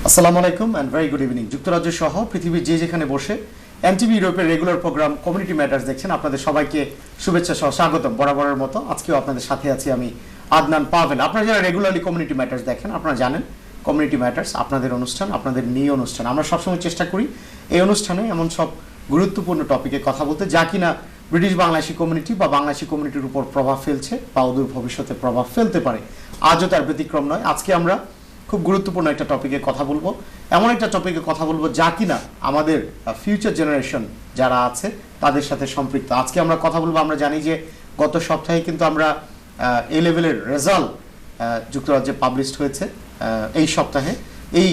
আসসালামু আলাইকুম and very good evening. যুক্তরাজ্য সহ পৃথিবীর যে যেখানে বসে এনটিভি ইউরোপের রেগুলার প্রোগ্রাম কমিউনিটি ম্যাটার্স দেখছেন, আপনাদের সবাইকে শুভেচ্ছা সহ স্বাগতম। বরাবরের মতো আজকেও আপনাদের সাথে আছি আমি আদনান পাভেল। আপনারা যারা রেগুলারলি কমিউনিটি ম্যাটার্স দেখেন আপনারা জানেন কমিউনিটি ম্যাটার্স আপনাদের অনুষ্ঠান, আপনাদের নিয়ে অনুষ্ঠান। আমরা সবসময় চেষ্টা করি এই অনুষ্ঠানে এমন সব গুরুত্বপূর্ণ টপিকে কথা বলতে যা কিনা ব্রিটিশ বাংলাদেশি কমিউনিটি বা বাংলাদেশি কমিউনিটির উপর প্রভাব ফেলছে বা অদূর ভবিষ্যতে প্রভাব ফেলতে পারে। আজও তার ব্যতিক্রম নয়। আজকে আমরা খুব গুরুত্বপূর্ণ একটা টপিকে কথা বলবো, এমন একটা টপিকে কথা বলবো যা কিনা আমাদের ফিউচার জেনারেশন যারা আছে তাদের সাথে সম্পৃক্ত। আজকে আমরা কথা বলবো, আমরা জানি যে গত সপ্তাহে কিন্তু আমরা এ লেভেলের রেজাল্ট যুক্তরাজ্যে পাবলিশড হয়েছে। এই সপ্তাহে এই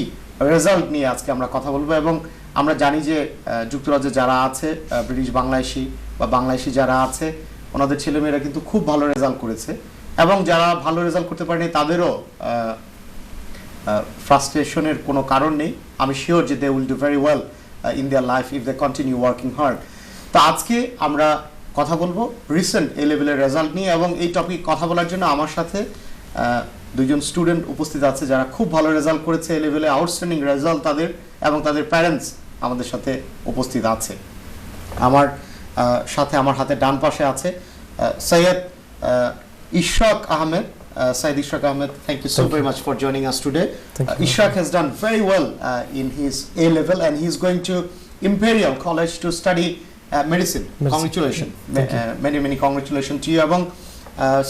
রেজাল্ট নিয়ে আজকে আমরা কথা বলবো এবং আমরা জানি যে যুক্তরাজ্যে যারা আছে ব্রিটিশ বাংলাদেশি বা বাংলাদেশি যারা আছে ওনাদের ছেলেমেয়েরা কিন্তু খুব ভালো রেজাল্ট করেছে এবং যারা ভালো রেজাল্ট করতে পারেনি তাদেরও ফ্রাস্ট্রেশনের কোনো কারণ নেই। আমি শিওর যে they will do very well in their life if they continue working hard. তো আজকে আমরা কথা বলবো রিসেন্ট এ লেভেলের রেজাল্ট নিয়ে এবং এই টপিক কথা বলার জন্য আমার সাথে দুইজন স্টুডেন্ট উপস্থিত আছে যারা খুব ভালো রেজাল্ট করেছে এ লেভেলে, আউটস্ট্যান্ডিং রেজাল্ট তাদের, এবং তাদের প্যারেন্টস আমাদের সাথে উপস্থিত আছে। আমার সাথে আমার হাতে ডান পাশে আছে Syed Ishraq Ahmed. Syed Ishaq Ahmed, thank you so very much for joining us today. Ishaq has done very well in his A level and he is going to Imperial College to study medicine. Congratulations. Many congratulations to you. এবং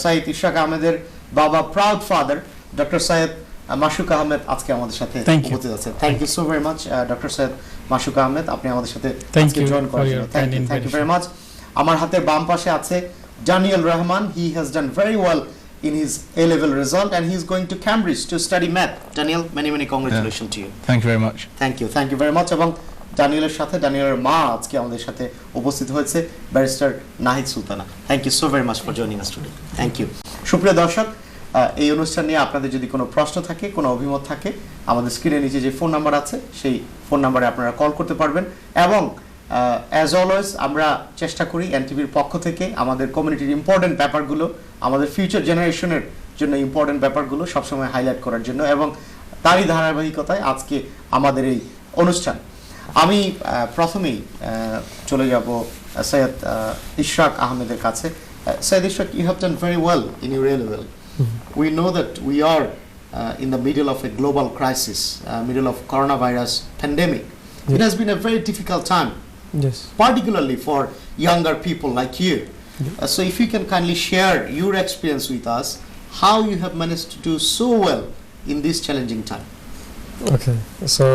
Syed Ishaq Ahmeder Baba proud father Dr. Syed Mashuk Ahmed আজকে আমাদের সাথে উপস্থিত আছে. Thank you so very much Dr. Syed Mashuk Ahmed, আপনি আমাদের সাথে আজকে জয়েন করার জন্য thank you very much. আমার হাতে বাম পাশে আছে Daniel Rahman. He has done very well in his A-level result and he is going to Cambridge to study math. Daniel, many congratulations to you. Thank you very much. Thank you very much. এবং ডানিয়েলের সাথে ডানিয়েলের মা আজকে আমাদের সাথে উপস্থিত হয়েছে barrister Nahid Sultana. Thank you so very much for joining us today. Thank you. সুপ্রিয় দর্শক, এই অনুষ্ঠান নিয়ে আপনাদের যদি কোনো প্রশ্ন থাকে, কোনো অভিমত থাকে, আমাদের স্ক্রিনের নিচে যে ফোন নাম্বার আছে সেই ফোন নাম্বারে আপনারা কল করতে পারবেন এবং অ্যাজ অলওয়েজ আমরা চেষ্টা করি এনটিভির পক্ষ থেকে আমাদের কমিউনিটির ইম্পর্টেন্ট ব্যাপারগুলো, আমাদের ফিউচার জেনারেশনের জন্য ইম্পর্টেন্ট ব্যাপারগুলো সবসময় হাইলাইট করার জন্য, এবং তারই ধারাবাহিকতায় আজকে আমাদের এই অনুষ্ঠান। আমি প্রথমেই চলে যাব সৈয়দ ইশরাক আহমেদের কাছে। Syed Ishraq, you have done very well in your A level. We know that we are in the middle of a global crisis, middle of coronavirus pandemic. It has been a very difficult time. Yes. Particularly for younger people like you. So if you can kindly share your experience with us, how you have managed to do so well in this challenging time. Okay, so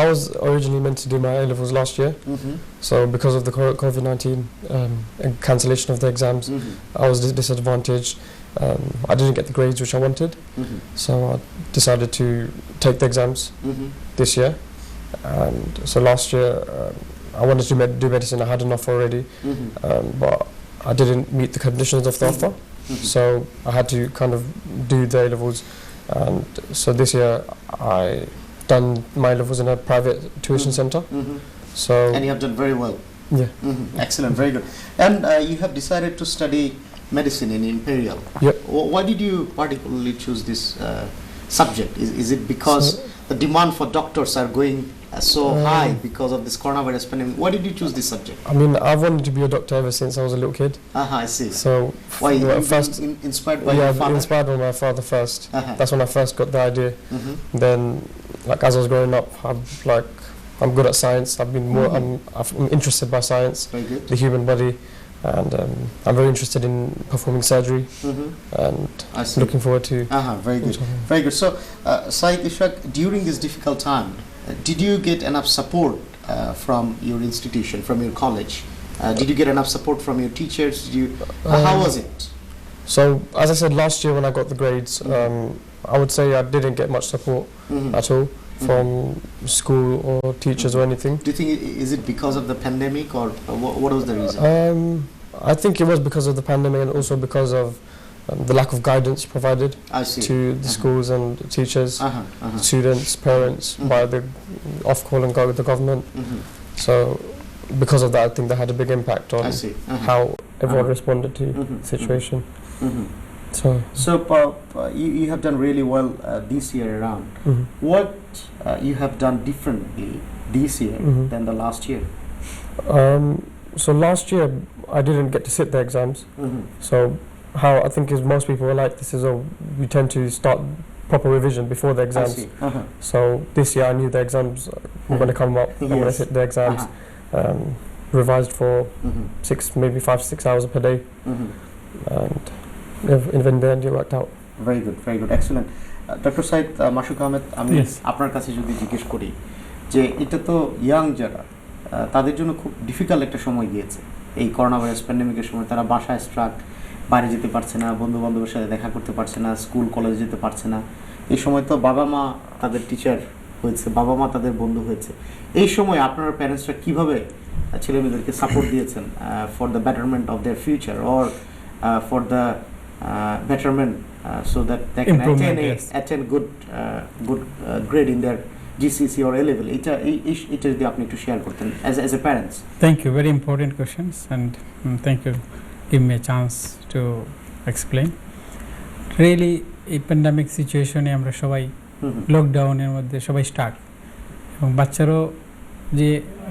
I was originally meant to do my A-levels last year. So because of the COVID-19 cancellation of the exams, I was disadvantaged. I didn't get the grades which I wanted. So I decided to take the exams this year. And so last year I wanted to do medicine. I had an offer already, but I didn't meet the conditions of the offer, so I had to kind of do the A-levels. And so this year I done my A-levels in a private tuition center. So and you have done very well. Yeah. Excellent, very good. And you have decided to study medicine in Imperial. Yep. Why did you particularly choose this subject? Is it because the demand for doctors are going so high because of this coronavirus pandemic? Why did you choose this subject? I mean, I've wanted to be a doctor ever since I was a little kid. I see. So why you first inspired by your father? Inspired by my father first. That's when I first got the idea. Then, like as I was growing up, I'm good at science. I've been more. I'm interested by science, Very good. the human body, and I'm very interested in performing surgery. And I see. looking forward to. Very good, very good. So, Syed Ishaq, during this difficult time, did you get enough support from your institution, from your college? Did you get enough support from your teachers? How was it? So, as I said last year when I got the grades, I would say I didn't get much support at all from school or teachers or anything. Do you think is it because of the pandemic or what was the reason? I think it was because of the pandemic and also because of the lack of guidance provided I see. to the schools and teachers, students, parents by the off-call and the government. So because of that, I think that had a big impact on I see. how everyone responded to the situation. So you have done really well this year around. What you have done differently this year than the last year? So last year I didn't get to sit the exams. So how I think is most people are like this is we tend to start proper revision before the exams. I see. So this year I knew the exams were going to come up. I'm going to sit the exams. Revised for 5 to 6 hours per day, and even then it worked out. Very good, excellent. Dr. Said Mashuk Ahmed, আমি আপনার কাছে যদি জিজ্ঞেস করি যে এটা তো young যারা তাদের জন্য খুব ডিফিকাল্ট একটা সময় গিয়েছে এই করোনা ভাইরাস প্যান্ডেমিকের সময়। তারা বাসায় স্ট্রাক, বাইরে যেতে পারছে না, বন্ধু বান্ধবের সাথে দেখা করতে পারছে না, স্কুল কলেজে যেতে পারছে না। এই সময় তো বাবা মা তাদের টিচার হয়েছে, বাবা মা তাদের বন্ধু হয়েছে। এই সময় আপনারা প্যারেন্টসরা কিভাবে ছেলেমেয়েদেরকে সাপোর্ট দিয়েছেন for the betterment of their future or for the betterment so that they can attain good grade in their GCSE or A level? এটা যদি আপনি একটু শেয়ার করতেন as a parents. Thank you, very important questions, and thank you give me a chance to explain. Really এই pandemic সিচুয়েশনে আমরা সবাই লকডাউনের মধ্যে সবাই স্টাক, এবং বাচ্চারাও যে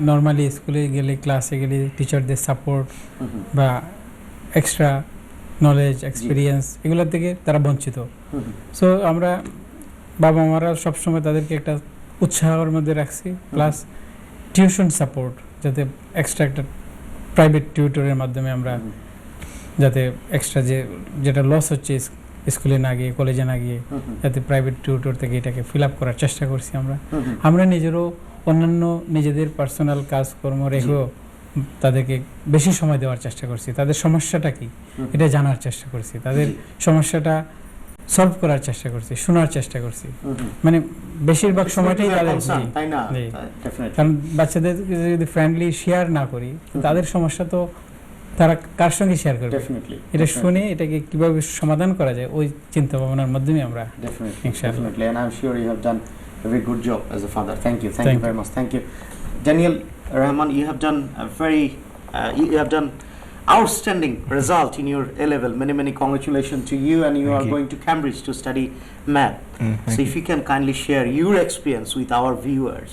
নর্মালি স্কুলে গেলে ক্লাসে গেলে টিচারদের সাপোর্ট বা এক্সট্রা নলেজ এক্সপিরিয়েন্স এগুলোর থেকে তারা বঞ্চিত। সো আমরা বাবা মারা সবসময় তাদেরকে একটা উৎসাহের মধ্যে রাখছি, প্লাস টিউশন সাপোর্ট, যাতে এক্সট্রা একটা প্রাইভেট টিউটরের মাধ্যমে আমরা যাতে এক্সট্রা যেটা লস হচ্ছে স্কুলে না গিয়ে কলেজে না গিয়ে, যাতে প্রাইভেট টিউটর থেকে এটাকে ফিল আপ করার চেষ্টা করছি। আমরা নিজেরও অন্যান্য নিজেদের পার্সোনাল কাজকর্ম রেখেও তাদেরকে বেশি সময় দেওয়ার চেষ্টা করছি, তাদের সমস্যাটা কি এটা জানার চেষ্টা করছি, তাদের সমস্যাটা সলভ করার চেষ্টা করছি, শোনার চেষ্টা করছি। মানে বেশিরভাগ সময়টাই তাদের, কারণ বাচ্চাদের যদি ফ্রেন্ডলি শেয়ার না করি তাদের সমস্যা তো তারা কার সঙ্গে শেয়ার করবে, এটা শুনে এটাকে কিভাবে সমাধান করা যায় ওই চিন্তা ভাবনার মাধ্যমে আমরা ইনশাআল্লাহ। And I'm sure you have done a very good job as a father. Thank you very much. Thank you. Daniel Rahman, you have done a very you have done outstanding result in your A level. Many congratulations to you, and you are going to Cambridge to study math. So if you can kindly share your experience with our viewers,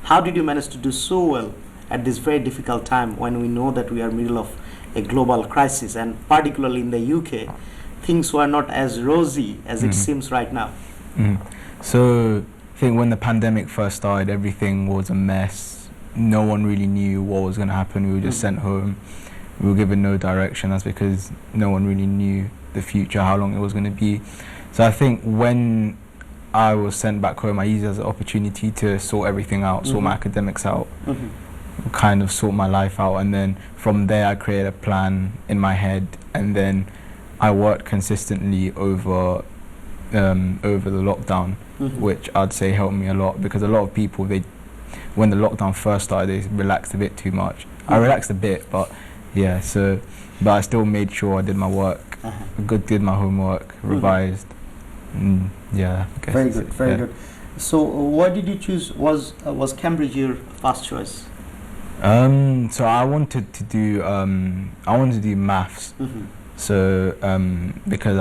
how did you manage to do so well at this very difficult time when we know that we are middle of a global crisis, and particularly in the UK things were not as rosy as it seems right now? So I think when the pandemic first started, everything was a mess. No one really knew what was going to happen. We were just sent home. We were given no direction. That's because no one really knew the future, how long it was going to be. So I think when I was sent back home, I used it as an opportunity to sort everything out, sort my academics out, kind of sort my life out. And then from there, I created a plan in my head. And then I worked consistently over the lockdown, which I'd say helped me a lot, because a lot of people, when the lockdown first started, they relaxed a bit too much. I relaxed a bit, but I still made sure I did my work, did my homework, revised. Very good. So why did you choose, was Cambridge your first choice? So I wanted to do maths. So because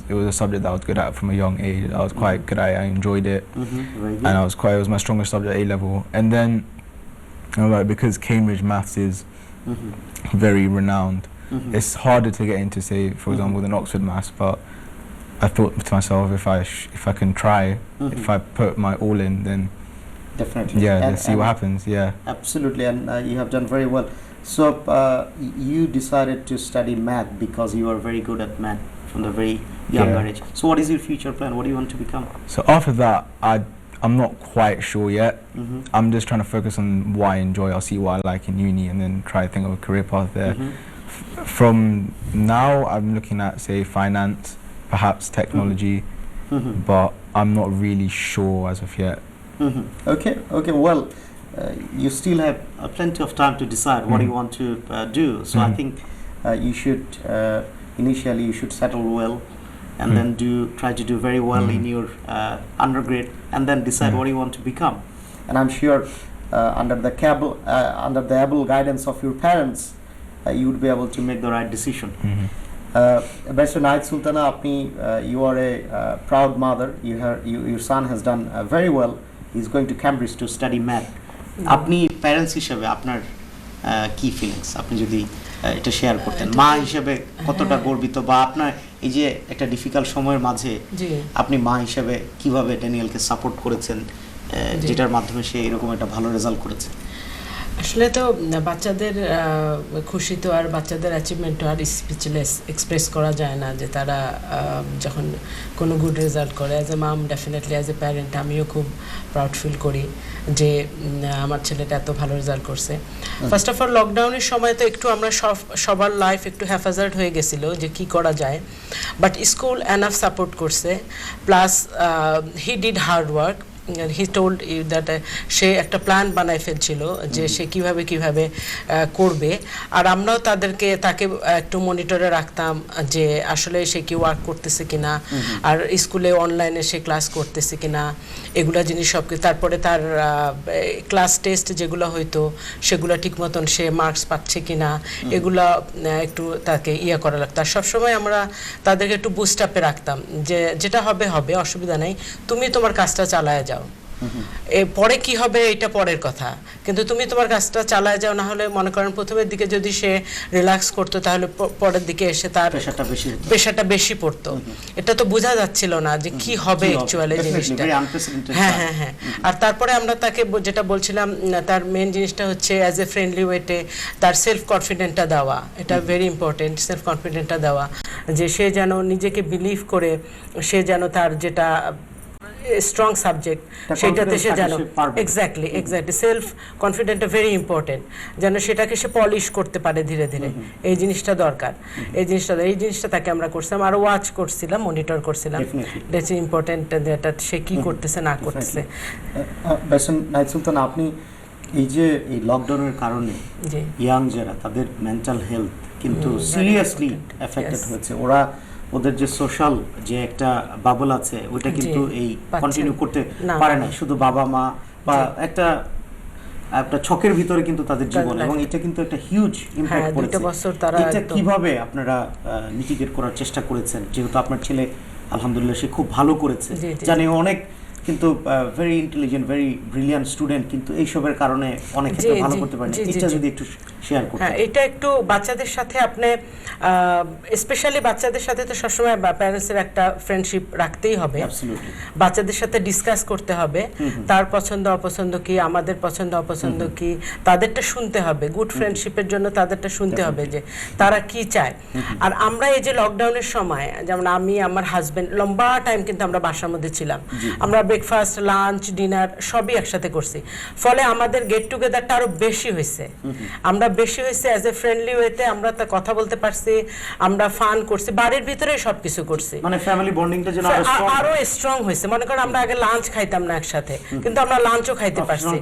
it was a subject that I was good at from a young age. I was quite good at it. I enjoyed it, and it was my strongest subject at A level. And then because Cambridge maths is very renowned, it's harder to get into, say, for example, than Oxford maths. But I thought to myself, if I can try, if I put my all in, then definitely, let's see what happens. Absolutely, and you have done very well. So you decided to study math because you are very good at math from the very younger age. So what is your future plan? What do you want to become? So after that, I'm not quite sure yet. I'm just trying to focus on what I enjoy. I'll see what I like in uni, and then try to think of a career path there. From now, I'm looking at, say, finance, perhaps technology, but I'm not really sure as of yet. Okay, well, you still have plenty of time to decide what you want to do. So I think you should initially you should settle well, and then try to do very well in your undergrad, and then decide what you want to become. And I'm sure under the able guidance of your parents, you would be able to make the right decision. Barrister Nahid Sultana, আপনি you are a proud mother. Your son has done very well. He's going to Cambridge to study math. আপনি parents হিসেবে আপনার কি feelings, আপনি যদি এটা share করতেন, মা হিসেবে কতটা গর্বিত, বা আপনার এই যে একটা ডিফিকাল্ট সময়ের মাঝে আপনি মা হিসেবে কিভাবে ড্যানিয়েলকে সাপোর্ট করেছেন, যেটার মাধ্যমে সে এরকম একটা ভালো রেজাল্ট করেছে? আসলে তো বাচ্চাদের খুশি তো আর বাচ্চাদের অ্যাচিভমেন্ট তো আর স্পিচলেস এক্সপ্রেস করা যায় না, যে তারা যখন কোনো গুড রেজাল্ট করে। As a mom, definitely as a parent আমিও খুব প্রাউড ফিল করি যে আমার ছেলেটা এত ভালো রেজাল্ট করছে। ফার্স্ট অফ অল লকডাউনের সময় তো একটু আমরা সবার লাইফ একটু হ্যাফাজার্ড হয়ে গেছিল যে কি করা যায়, বাট স্কুল এনাফ সাপোর্ট করছে, plus he did hard work. He told you that সে একটা প্ল্যান বানায় ফেলছিল যে সে কিভাবে করবে, আর আমরাও তাকে একটু মনিটরে রাখতাম যে আসলে সে কি ওয়ার্ক করতেছে কিনা, আর স্কুলে অনলাইনে সে ক্লাস করতেছে কিনা, এগুলা জিনিস সব। তারপরে তার ক্লাস টেস্ট যেগুলো হয়তো সেগুলো ঠিক মতন সে মার্কস পাচ্ছে কিনা, এগুলা একটু তাকে করা লাগতো। আর সবসময় আমরা তাদেরকে একটু বুস্ট আপে রাখতাম যে যেটা হবে হবে, অসুবিধা নেই, তুমি তোমার কাজটা চালায় যাও, পরে কি হবে এটা পরের কথা, কিন্তু তুমি তোমার কাজটা চালায় যাও। না হলে মনে করেন প্রথমের দিকে যদি সে রিল্যাক্স করতো তাহলে পরের দিকে এসে তার প্রেশারটা বেশি পড়তো। এটা তো বোঝা যাচ্ছিল না যে কি হবে অ্যাকচুয়ালি জিনিসটা। হ্যাঁ হ্যাঁ হ্যাঁ। আর তারপরে আমরা তাকে যেটা বলছিলাম, তার মেন জিনিসটা হচ্ছে অ্যাজ এ ফ্রেন্ডলি ওয়েতে তার সেলফ কনফিডেন্টটা দেওয়া, এটা ভেরি ইম্পর্টেন্ট। সেলফ কনফিডেন্টটা দেওয়া যে সে যেন নিজেকে বিলিভ করে, সে যেন তার যেটা স্ট্রং সাবজেক্ট সেটাতে সে যেন এক্স্যাক্টলি সেলফ কনফিডেন্টটা ভেরি ইম্পর্টেন্ট, যেন সেটাকে সে পলিশ করতে পারে ধীরে ধীরে। এই জিনিসটা দরকার, এই জিনিসটা তাকে আমরা করছিলাম, আর ওয়াচ করছিলাম, মনিটর করছিলাম। দ্যাটস ইম্পর্টেন্ট, যেটা সে কি করতেছে না করতেছে। ব্যারিস্টার নাহিদ সুলতান, আপনি এই যে এই লকডাউনের কারণে ইয়াং যারা, তাদের মেন্টাল হেলথ কিন্তু সিরিয়াসলি এফেক্টেড হয়েছে। ওদের যে সোশ্যাল যে একটা বাবল আছে ওইটা কিন্তু এই কন্টিনিউ করতে পারে না, শুধু বাবা মা বা একটা ছকের ভিতরে কিন্তু তাদের জীবন, এবং এটা কিন্তু একটা হিউজ ইমপ্যাক্ট পড়েছে। এটা কিভাবে আপনারা মিটিগেট করার চেষ্টা করেছেন, যেহেতু আপনার ছেলে আলহামদুলিল্লাহ সে খুব ভালো করেছে, জানি অনেক কিন্তু very intelligent, very brilliant student, কিন্তু এইসবের কারণে অনেক ক্ষেত্রে ভালো করতে পারে না। এটা যদি একটু শেয়ার করতেন। হ্যাঁ, এটা একটু বাচ্চাদের সাথে আপনি স্পেশালি বাচ্চাদের সাথে তো সবসময় প্যারেন্টসের একটা ফ্রেন্ডশিপ রাখতেই হবে। বাচ্চাদের সাথে ডিসকাস করতে হবে, তার পছন্দ অপছন্দ কি, আমাদের পছন্দ অপছন্দ কি, তাদেরটা শুনতে হবে। গুড ফ্রেন্ডশিপের জন্য তাদেরটা শুনতে হবে যে তারা কি চায়। আর আমরা এই যে লকডাউনের সময়, যেমন আমি, আমার হাজবেন্ড লম্বা টাইম কিন্তু আমরা বাসার মধ্যে ছিলাম, আমরা ব্রেকফাস্ট, লাঞ্চ, ডিনার সবই একসাথে করছি, ফলে আমাদের গেট টুগেদারটা আরো বেশি হয়েছে। আমরা বেশি হয়েছে অ্যাজ এ ফ্রেন্ডলি ওয়েতে, আমরা তা কথা বলতে পারছি, আমরা ফান করছি, বাড়ির ভিতরে সবকিছু করছি, মানে ফ্যামিলি বন্ডিংটা যেন আরো স্ট্রং হয়েছে। মনে করেন আমরা আগে লাঞ্চ খাইতাম না একসাথে, কিন্তু আমরা লাঞ্চও খাইতে পারছি।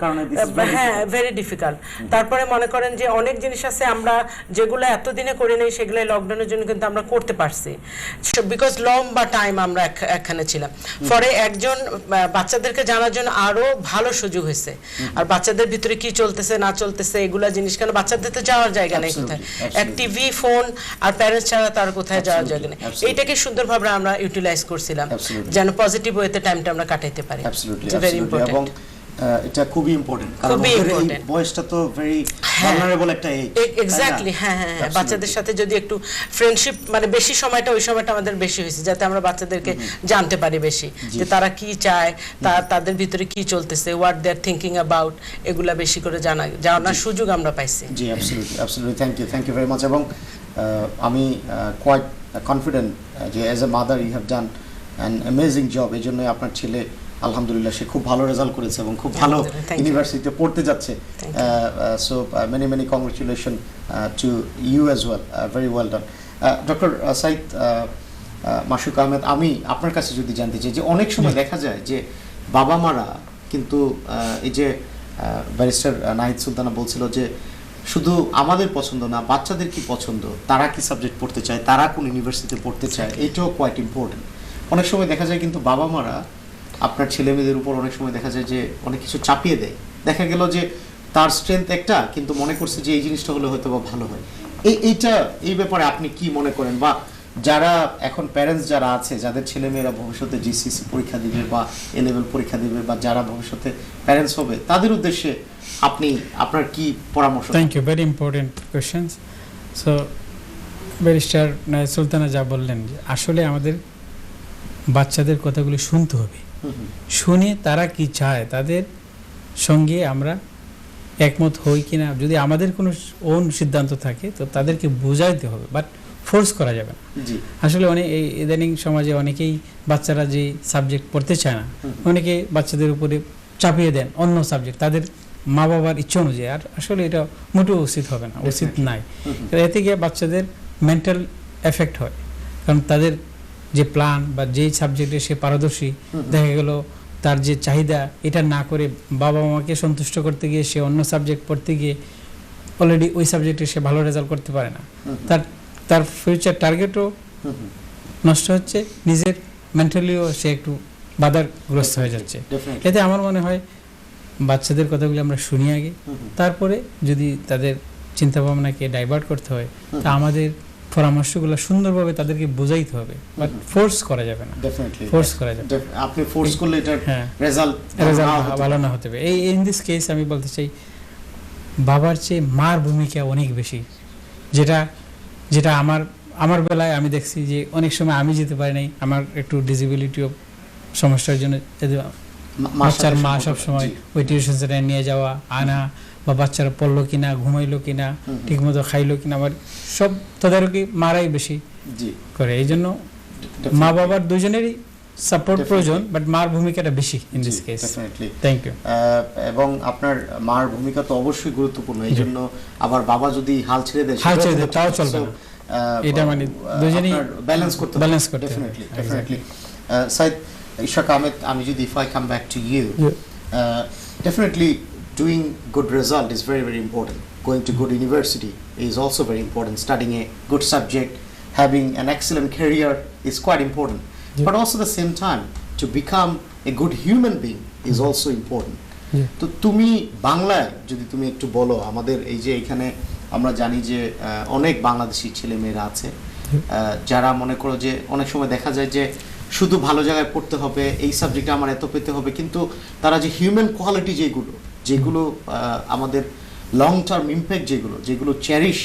হ্যাঁ, ভেরি ডিফিকাল্ট। তারপরে মনে করেন যে অনেক জিনিস আছে আমরা যেগুলো এতদিনে করি নাই, সেগুলো লকডাউনের জন্য কিন্তু আমরা করতে পারছি, বিকজ লম্বা টাইম আমরা একখানে ছিলাম। পরে একজন বাচ্চাদেরকে জানার জন্য আরো ভালো সুযোগ হয়েছে, আর বাচ্চাদের ভিতরে কি চলতেছে না চলতেছে এগুলা জিনিস, কেন বাচ্চাদের তো যাওয়ার জায়গা নেই কোথায়, এক টিভি, ফোন আর প্যারেন্টস ছাড়া তার কোথায় যাওয়ার জায়গা নেই। এইটাকে সুন্দরভাবে আমরা ইউটিলাইজ করছিলাম যেন পজিটিভ ওয়েতে টাইমটা আমরা কাটাইতে পারি। ভেরি ইম্পর্টেন্ট, এটা খুবই ইম্পর্টেন্ট, কারণ এই বয়সটা তো ভেরি ভালনারেবল একটা এজ। এক্স্যাক্টলি, হ্যাঁ হ্যাঁ। বাচ্চাদের সাথে যদি একটু ফ্রেন্ডশিপ, মানে বেশি সময়টা ওই সময়টা আমাদের বেশি হয়েছে, যাতে আমরা বাচ্চাদেরকে জানতে পারি বেশি, যে তারা কি চায়, তাদের ভিতরে কি চলতেছে, what they are thinking about, এগুলা বেশি করে জানার সুযোগ আমরা পাইছি। জি, absolutely, thank you very much. এবং আমি কোয়াইট কনফিডেন্ট যে as a mother you have done an amazing job. এই জন্যই আপনার ছেলে আলহামদুলিল্লাহ সে খুব ভালো রেজাল্ট করেছে এবং খুব ভালো ইউনিভার্সিটিতে পড়তে যাচ্ছে। So many congratulation to you as well, very well done. Doctor Saeed Masuk Ahmed, আমি আপনার কাছে যদি জানতে চাই যে অনেক সময় দেখা যায় যে বাবা মারা কিন্তু এই যে ব্যারিস্টার নাহিদ সুলতানা বলছিল যে শুধু আমাদের পছন্দ না, বাচ্চাদের কি পছন্দ, তারা কি সাবজেক্ট পড়তে চায়, তারা কোন ইউনিভার্সিটিতে পড়তে চায়, এইটাও কোয়াইট ইম্পর্টেন্ট। অনেক সময় দেখা যায় কিন্তু বাবা মারা আপনার ছেলে মেয়েদের উপর অনেক সময় দেখা যায় যে অনেক কিছু চাপিয়ে দেয়। দেখা গেল যে তার স্ট্রেংথ একটা, কিন্তু মনে করছে যে এই জিনিসটা হলে হয়তো বা ভালো হয়। এই ব্যাপারে আপনি কি মনে করেন, বা যারা এখন প্যারেন্টস যারা আছে, যাদের ছেলেমেয়েরা ভবিষ্যতে জিসিসি পরীক্ষা দিবে বা এ লেভেল পরীক্ষা দিবে, বা যারা ভবিষ্যতে প্যারেন্টস হবে, তাদের উদ্দেশ্যে আপনি আপনার কি পরামর্শ? Thank you, very important questions. So barrister Sultana যা বললেন, যে আসলে আমাদের বাচ্চাদের কথাগুলি শুনতে হবে, শুনে তারা কি চায় তাদের সঙ্গে আমরা একমত হই কিনা। যদি আমাদের কোনো ওন সিদ্ধান্ত থাকে তো তাদেরকে বোঝাইতে হবে, বাট ফোর্স করা যাবে না। জি, আসলে অনেক এই ইদানিং সমাজে অনেকেই বাচ্চারা যে সাবজেক্ট পড়তে চায় না, অনেকে বাচ্চাদের উপরে চাপিয়ে দেন অন্য সাবজেক্ট তাদের মা বাবার ইচ্ছা অনুযায়ী। আর আসলে এটা মোটেও উচিত হবে না, উচিত নাই। এতে গিয়ে বাচ্চাদের মেন্টাল এফেক্ট হয়, কারণ তাদের যে প্ল্যান বা যেই সাবজেক্টে সে পারদর্শী, দেখা গেল তার যে চাহিদা এটা না করে বাবা মাকে সন্তুষ্ট করতে গিয়ে সে অন্য সাবজেক্ট পড়তে গিয়ে অলরেডি ওই সাবজেক্টে সে ভালো রেজাল্ট করতে পারে না, তার ফিউচার টার্গেটও নষ্ট হচ্ছে, নিজের মেন্টালিও সে একটু বাধাগ্রস্ত হয়ে যাচ্ছে। এতে আমার মনে হয় বাচ্চাদের কথাগুলো আমরা শুনি আগে, তারপরে যদি তাদের চিন্তা ভাবনাকে ডাইভার্ট করতে হয় তা আমাদের পরামর্শগুলো সুন্দরভাবে তাদেরকে বোঝাইতে হবে, বাট ফোর্স করা যাবে না। ফোর্স করা যাবে, আপনি ফোর্স করলে এটার রেজাল্ট ভালো না হতে হবে। এই ইন দিস কেস আমি বলতে চাই বাবার চেয়ে মার ভূমিকা অনেক বেশি, যেটা আমার বেলায় আমি দেখছি যে অনেক সময় আমি যেতে পারি নাই, আমার একটু ডিসেবিলিটি সমস্যার জন্য বাচ্চার মা সবসময় ওই টিউশন সেন্টারে নিয়ে যাওয়া আনা, বা বাচ্চারা পড়লো কিনা, ঘুমাইলো কিনা, ঠিকমতো খাইলো কিনা, আবার সব তদারকি মারাই বেশি করে। এই জন্য মা বাবার দুজনেরই সাপোর্ট প্রয়োজন, বাট মার ভূমিকাটা বেশি in this case. Thank you. এবং আপনার মার ভূমিকা তো অবশ্যই গুরুত্বপূর্ণ, এই জন্য আবার বাবা যদি হাল ছেড়ে দেয় তাও চলবে না, এটা মানে দুজনেই ব্যালেন্স করতে ডেফিনেটলি। সাইদ ইশাক আহমেদ, আমি যদি if I come back to you, definitely doing good result is very, very important. Going to good university is also very important. Studying a good subject, having an excellent career is quite important. But also at the same time, to become a good human being is also important. তো তুমি বাংলায় যদি তুমি একটু বলো আমাদের, এই যে এখানে আমরা জানি যে অনেক বাংলাদেশি ছেলে মেয়েরা আছে যারা মনে করো যে অনেক সময় দেখা যায় যে শুধু ভালো জায়গায় পড়তে হবে, এই সাবজেক্টে আমার এত পেতে হবে, কিন্তু তারা যে হিউম্যান কোয়ালিটি যেগুলো আমাদের লং টার্ম ইম্প্যাক্ট যেগুলো চেরিশ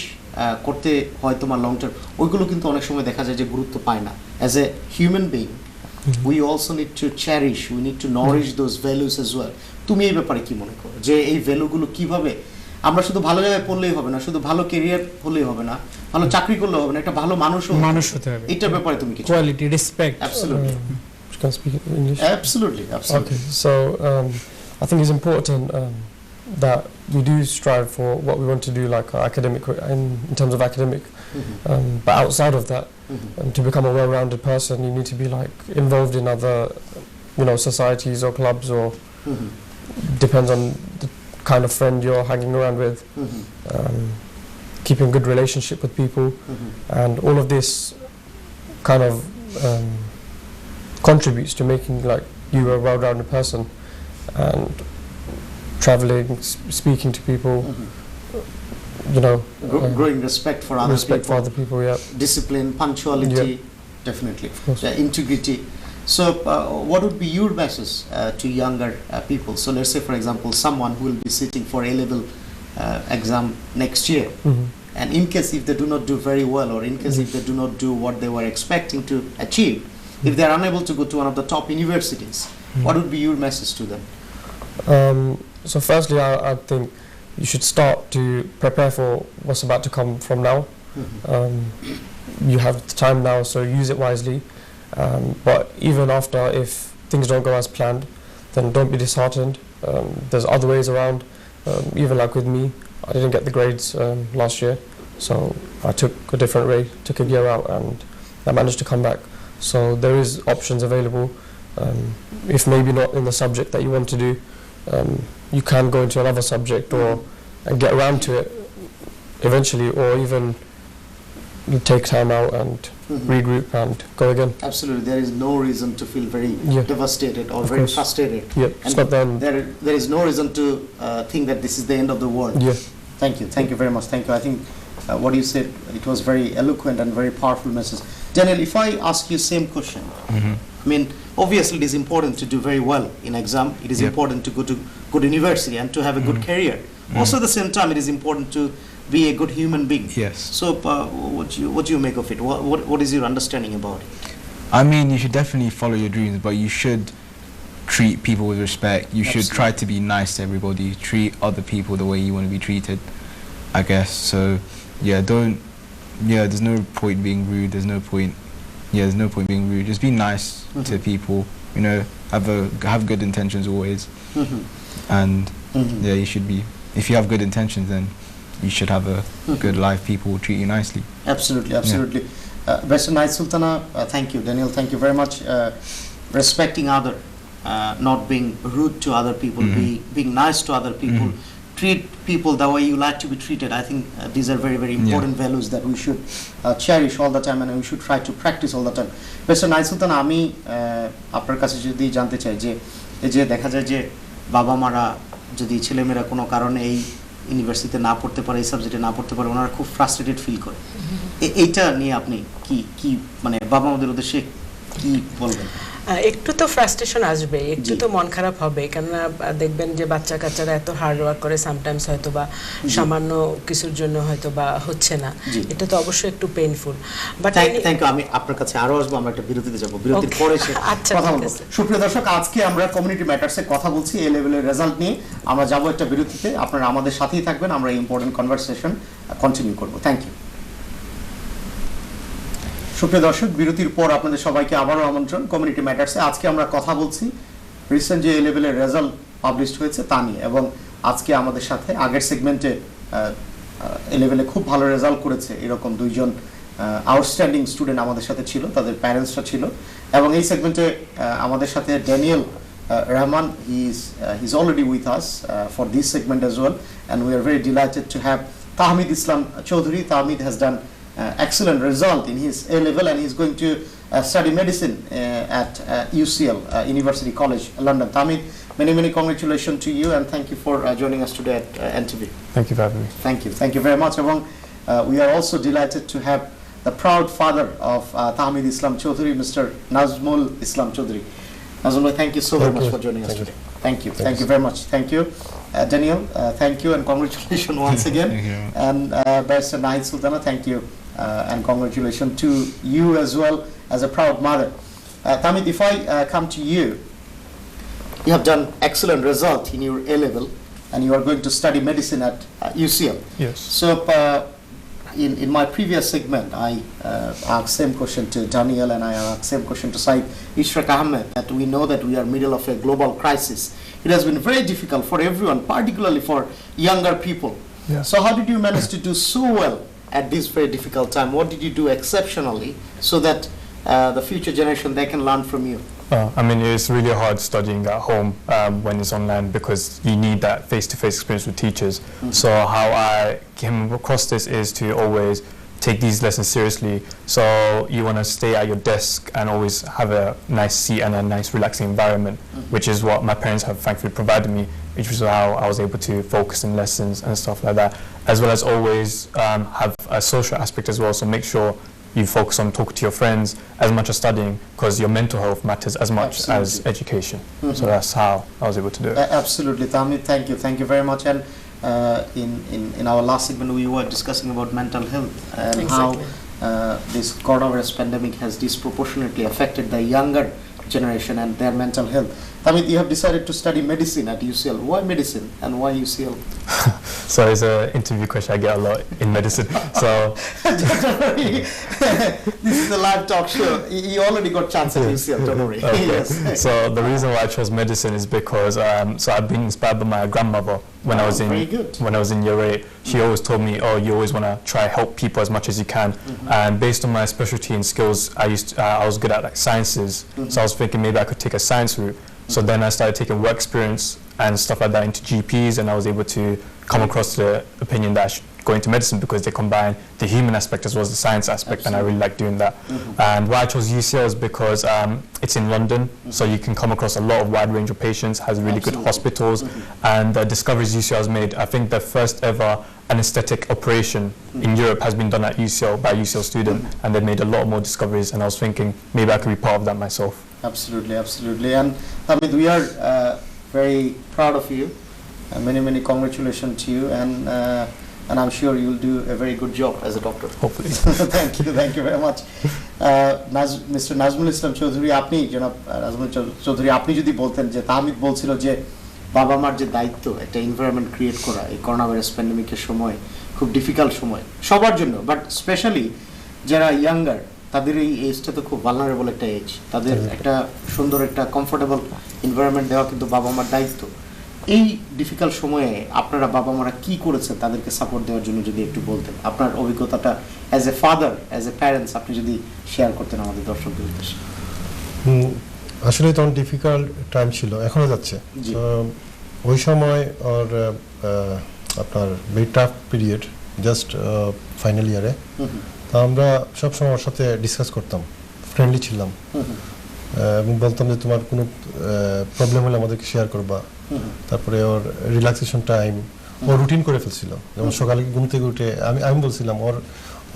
করতে হয় তোমার লং টার্ম, ওইগুলো কিন্তু অনেক সময় দেখা যায় যে গুরুত্ব পায় না। As a human being we also need to cherish, we need to Nourish those values as well. তুমি এই ব্যাপারে কি মনে করো যে এই ভ্যালুগুলো কিভাবে আমরা শুধু ভালো জায়গায় পড়লেই হবে না, শুধু ভালো ক্যারিয়ার হলেই হবে না, ভালো চাকরি করলেও হবে না, একটা ভালো মানুষ হতে হবে, এটার ব্যাপারে তুমি কি? Quality, respect. Absolutely. Can I speak in English? Absolutely. Okay, so I think it's important that we do strive for what we want to do, like academic, in terms of academic. But outside of that, to become a well-rounded person, you need to be like involved in other, societies or clubs, or depends on the kind of friend you're hanging around with. Keeping good relationship with people, and all of this kind of contributes to making like you a well-rounded person. And traveling, speaking to people, growing respect for other people, discipline, punctuality, definitely, integrity. So what would be your message to younger people? So let's say, for example, someone who will be sitting for A-level exam next year, and in case if they do not do very well, or in case if they do not do what they were expecting to achieve, if they are unable to go to one of the top universities, what would be your message to them? So firstly, I think you should start to prepare for what's about to come from now. You have time now, so use it wisely. But even after, if things don't go as planned, then don't be disheartened. There's other ways around. Even like with me, I didn't get the grades last year, so I took a different way, took a year out, and I managed to come back. So there is options available. If maybe not in the subject that you want to do, you can go into another subject and get around to it eventually, or even take time out and regroup and go again. Absolutely, there is no reason to feel very devastated or very frustrated. It's not then. There is no reason to think that this is the end of the world. Thank you very much. Thank you. I think what you said, it was very eloquent and very powerful message. Daniel, if I ask you same question, I mean, obviously it is important to do very well in exam. It is Yep. important to go to good university and to have a good career. Also, at the same time, it is important to be a good human being. Yes. So, what do you make of it? What is your understanding about it? I mean, you should definitely follow your dreams, but you should treat people with respect. You should try to be nice to everybody. Treat other people the way you want to be treated, I guess. So, yeah, there's no point being rude. There's no point being rude. Just be nice to people. You know, have good intentions always. And yeah, you should be. If you have good intentions, then you should have a good life. People will treat you nicely. Absolutely, absolutely. Barrister Nahid Sultana, thank you. Daniel, thank you very much. Respecting other, not being rude to other people, being nice to other people, treat people the way you like to be treated. I think these are very, very important values that we should cherish all the time, and we should try to practice all the time. Barrister Nahid Sultana, আমি আপনার কাছে যদি জানতে চাই যে এই যে দেখা যায় যে বাবা মারা যদি ছেলেমেয়েরা কোনো কারণে এই ইউনিভার্সিটিতে না পড়তে পারে, এই সাবজেক্টে না পড়তে পারে, ওনারা খুব ফ্রাস্ট্রেটেড ফিল করে। এইটা নিয়ে আপনি কি মানে বাবা মাদের উদ্দেশ্যে কি বলবেন? একটু তো ফ্রাস্ট্রেশন আসবে, একটু তো মন খারাপ হবে, কেননা দেখবেন যে বাচ্চা কাচ্চারা এত হার্ড ওয়ার্ক করে, সামটাইমস হয়তো বা সামান্য কিছুর জন্য হয়তো বা হচ্ছে না, এটা তো অবশ্যই একটু পেইনফুল। But thank you. আমি আপনার কাছে আরো আসবো, আমরা একটা বিরতিতে যাব, বিরতির পরে কথা বলবো। সুপ্রিয় দর্শক, আজকে আমরা কমিউনিটি ম্যাটার্সে কথা বলছি এ লেভেলের রেজাল্ট নিয়ে। আমরা যাব একটা বিরতিতে, আপনারা আমাদের সাথেই থাকবেন, আমরা ইম্পর্টেন্ট কনভারসেশন কন্টিনিউ করব। Thank you. সুপ্রিয় দর্শক, বিরতির পর আপনাদের সবাইকে আবারও আমন্ত্রণ কমিউনিটি ম্যাটার্সে। আজকে আমরা কথা বলছি রিসেন্ট যে এ লেভেলের রেজাল্ট পাবলিশড হয়েছে তা নিয়ে, এবং আজকে আমাদের সাথে আগের সেগমেন্টে এ লেভেলে খুব ভালো রেজাল্ট করেছে এরকম দুইজন আউটস্ট্যান্ডিং স্টুডেন্ট আমাদের সাথে ছিল, তাদের প্যারেন্টসরা ছিল, এবং এই সেগমেন্টে আমাদের সাথে Daniel Rahman, he's already with us for this segment as well, and we are very delighted to have Tahmid Islam Chaudhary. Tahmid has done excellent result in his A level, and he's going to study medicine at UCL University College London. Tahmid, many congratulations to you, and thank you for joining us today at NTV. Thank you for having me. Thank you very much. এবং we are also delighted to have the proud father of Tahmid Islam Chaudhary, Mr. Nazmul Islam Chaudhary. Nazmul, thank you so very much for joining us today. Thank you very much. Thank you. Daniel, thank you and congratulations once again. And Barrister Nahid Sultana, thank you and congratulations to you as well as a proud mother. Tahmid, if I come to you, you have done excellent result in your A level, and you are going to study medicine at UCL. Yes. So in my previous segment, I asked same question to Daniel, and I asked same question to Said Ishraq Ahmed, that we know that we are middle of a global crisis. It has been very difficult for everyone, particularly for younger people. Yes. So how did you manage to do so well at this very difficult time? What did you do exceptionally so that the future generation, they can learn from you? I mean, it's really hard studying at home when it's online, because you need that face-to-face experience with teachers. So how I came across this is to always take these lessons seriously. So you want to stay at your desk and always have a nice seat and a nice relaxing environment, which is what my parents have thankfully provided me, which is how I was able to focus in lessons and stuff like that, as well as always have a social aspect as well. So make sure you focus on talking to your friends as much as studying, because your mental health matters as much as education. So that's how I was able to do it. Absolutely, Tahmid, thank you very much. And in our last segment, we were discussing about mental health and how this coronavirus pandemic has disproportionately affected the younger generation and their mental health. Tahmid, you have decided to study medicine at UCL. Why medicine and why UCL? So it's an interview question I get a lot in medicine. So don't worry. This is a live talk show. You already got chance at UCL, don't worry. Okay. Yes. So the reason why I chose medicine is because so I've been inspired by my grandmother when I was in year 8. She always told me, oh, you always want to try help people as much as you can. And based on my specialty and skills, I was good at like sciences. So I was thinking maybe I could take a science route. So then I started taking work experience and stuff like that into GPs, and I was able to come across the opinion that I should going to medicine because they combine the human aspect as well as the science aspect, and I really like doing that. And why I chose UCL is because it's in London, so you can come across a lot of wide range of patients, has really good hospitals, and the discoveries UCL has made. I think the first ever anesthetic operation in Europe has been done at UCL by a UCL student, and they've made a lot more discoveries, and I was thinking maybe I could be part of that myself. Absolutely, absolutely. And Hamid, we are very proud of you. Many congratulations to you, and I'm sure you'll do a very good job as a doctor. Hopefully. thank you very much. Mr. Nazmul Islam Chowdhury, আপনি জনাব নাজমুল চৌধুরী, আপনি যদি বলতেন যে তাহমিদ বলছিল যে বাবা মার যে দায়িত্ব একটা এনভায়রনমেন্ট ক্রিয়েট করা এই করোনা ভাইরাস প্যান্ডেমিকের সময়, খুব ডিফিকাল্ট সময় সবার জন্য, বাট স্পেশালি যারা ইয়াঙ্গার, তাদের এই এজটা তো খুব ভালনারেবল একটা এজ, তাদের একটা সুন্দর একটা কমফোর্টেবল এনভায়রনমেন্ট দেওয়া কিন্তু বাবা মার দায়িত্ব। এই ডিফিকাল্ট সময়ে আপনারা বাবা মারা কি করেছেন তাদেরকে সাপোর্ট দেওয়ার জন্য যদি একটু বলতেন, আপনার অভিজ্ঞতাটা as a father, as a parents আপনি যদি শেয়ার করতেন আমাদের দর্শকদের উদ্দেশ্যে। আসলে তখন ডিফিকাল্ট টাইম ছিল, এখনো যাচ্ছে। ওই সময় ওর আপনার very tough period, just final ইয়ারে। তো আমরা সবসময় ওর সাথে ডিসকাস করতাম, ফ্রেন্ডলি ছিলাম, এবং বলতাম যে তোমার কোনো প্রবলেম হলে আমাদেরকে শেয়ার করবা। তারপরে ওর রিল্যাক্সেশন টাইম ও রুটিন করে ফেলছিল, যেমন সকালে ঘুম থেকে উঠে আমি বলছিলাম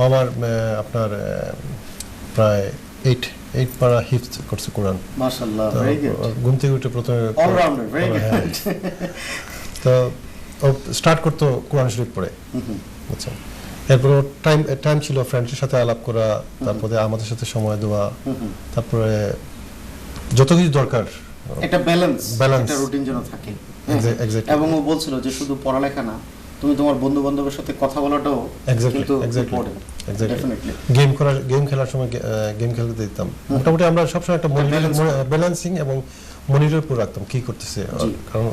আমার আপনার প্রায় 8 পারা হিফজ করছে কোরআন, মাশাআল্লাহ, ভেরি গুড। ঘুম থেকে উঠে প্রথমে অলরাউন্ডার, ভেরি গুড। তো ও স্টার্ট করতো কোরআন শরীফ পড়ে, আচ্ছা। এরপর টাইম ছিল ফ্রেন্ডসের সাথে আলাপ করা, তারপরে আমাদের সাথে সময় দেওয়া, তারপরে যত কিছু দরকার একটা ব্যালেন্স, একটা রুটিন যেন থাকে। এবং ও বলছিল যে শুধু পড়ালেখা না, তুমি তোমার বন্ধু বান্ধবের সাথে কথা বলাটাও কিন্তু ইম্পর্টেন্ট। ডেফিনেটলি গেম খেলার সময় গেম খেলতে দিতাম। মোটামুটি আমরা সবসময় একটা ব্যালেন্সিং এবং মনিটর করে রাখতাম কি করতেছে, কারণ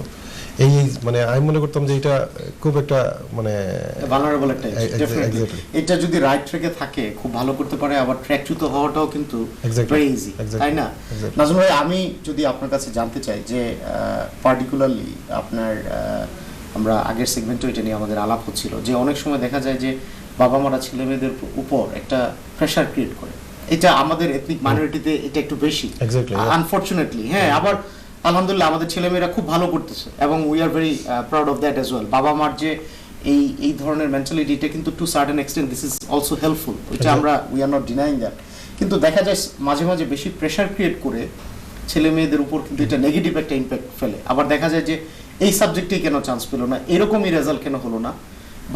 এই মানে আমি মনে করতাম যে এটা খুব একটা মানে ভালনারেবল একটা ডেফিনেটলি। এটা যদি রাইট ট্র্যাকে থাকে খুব ভালো করতে পারে, আবার ট্র্যাকচ্যুত হওয়াটাও কিন্তু ভেরি ইজি, তাই না? নাজমুল ভাই, আমি যদি আপনার কাছে জানতে চাই যে পার্টিকুলারলি আপনার, আমরা আগের সেগমেন্টে এটা নিয়ে আমাদের আলাপ হচ্ছিল যে অনেক সময় দেখা যায় যে বাবা মারা ছেলে মেয়েদের উপর একটা প্রেশার ক্রিয়েট করে। এটা আমাদের এথনিক মাইনরিটিতে এটা একটু বেশি, আনফরচুনেটলি। হ্যাঁ, আবার আলহামদুলিল্লাহ আমাদের ছেলেমেয়েরা খুব ভালো করতেছে এবং we are very proud of that as well. বাবা মার যে এই ধরনের মেন্টালিটি, এটা কিন্তু to certain extent this is also helpful, এটা আমরা we are not denying that. কিন্তু দেখা যায় মাঝে মাঝে বেশি প্রেশার ক্রিয়েট করে ছেলে মেয়েদের উপর কিন্তু এটা নেগেটিভ একটা ইম্প্যাক্ট ফেলে। আবার দেখা যায় যে এই সাবজেক্টেই কেন চান্স পেল না, এরকমই রেজাল্ট কেন হলো না,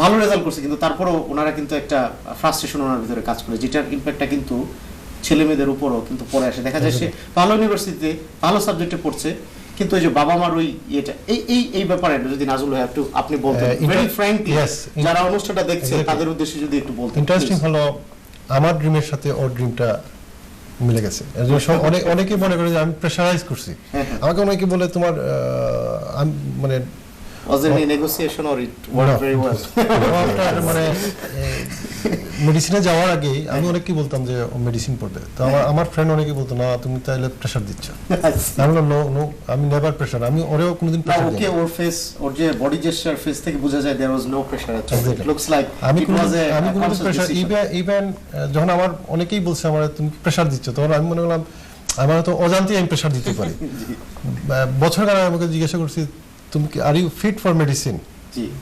ভালো রেজাল্ট করছে কিন্তু তারপরেও ওনারা কিন্তু একটা ফ্রাস্ট্রেশন ওনার ভিতরে কাজ করে, যেটার ইম্প্যাক্টটা কিন্তু ছেলে মেয়েদের উপরও কিন্তু পরে আসে। দেখা যায় সে ভালো ইউনিভার্সিটিতে ভালো সাবজেক্টে পড়ছে, কিন্তু ওই যে বাবা মার ওই ইয়েটা, এই ব্যাপারে যদি নাজুল ভাই একটু আপনি বলতেন ভেরি ফ্র্যাঙ্কলি, যারা অনুষ্ঠানটা দেখছে তাদের উদ্দেশ্যে যদি একটু বলতেন। ইন্টারেস্টিং হলো আমার ড্রিমের সাথে ওর ড্রিমটা মিলে গেছে। অনেকে মনে করে যে আমি প্রেশারাইজ করছি, আমাকে অনেকে বলে তোমার মানে was there any negotiation or it worked very well? মানে মেডিসিনে যাওয়ার আগে আমি অনেককে বলতাম যে ও মেডিসিন পড়বে, তো আমার ফ্রেন্ড অনেকে বলতো না তুমি তাহলে প্রেশার দিচ্ছ। আমি বললাম নো, আমি নেভার প্রেশার, আমি ওরেও কোনোদিন প্রেশার দিই না। ওকে, ওর ফেস, ওর যে বডি জেস্চার, ফেস থেকে বোঝা যায় there was no pressure at all. It looks like আমি it was a কোনো প্রেশার, ইভেন যখন আমার অনেকেই বলছে আমার তুমি প্রেশার দিচ্ছ, তখন আমি মনে করলাম আমার তো অজান্তেই আমি প্রেশার দিতে পারি। বছর কারণে আমাকে জিজ্ঞাসা করছি তুমি কি are you fit for medicine,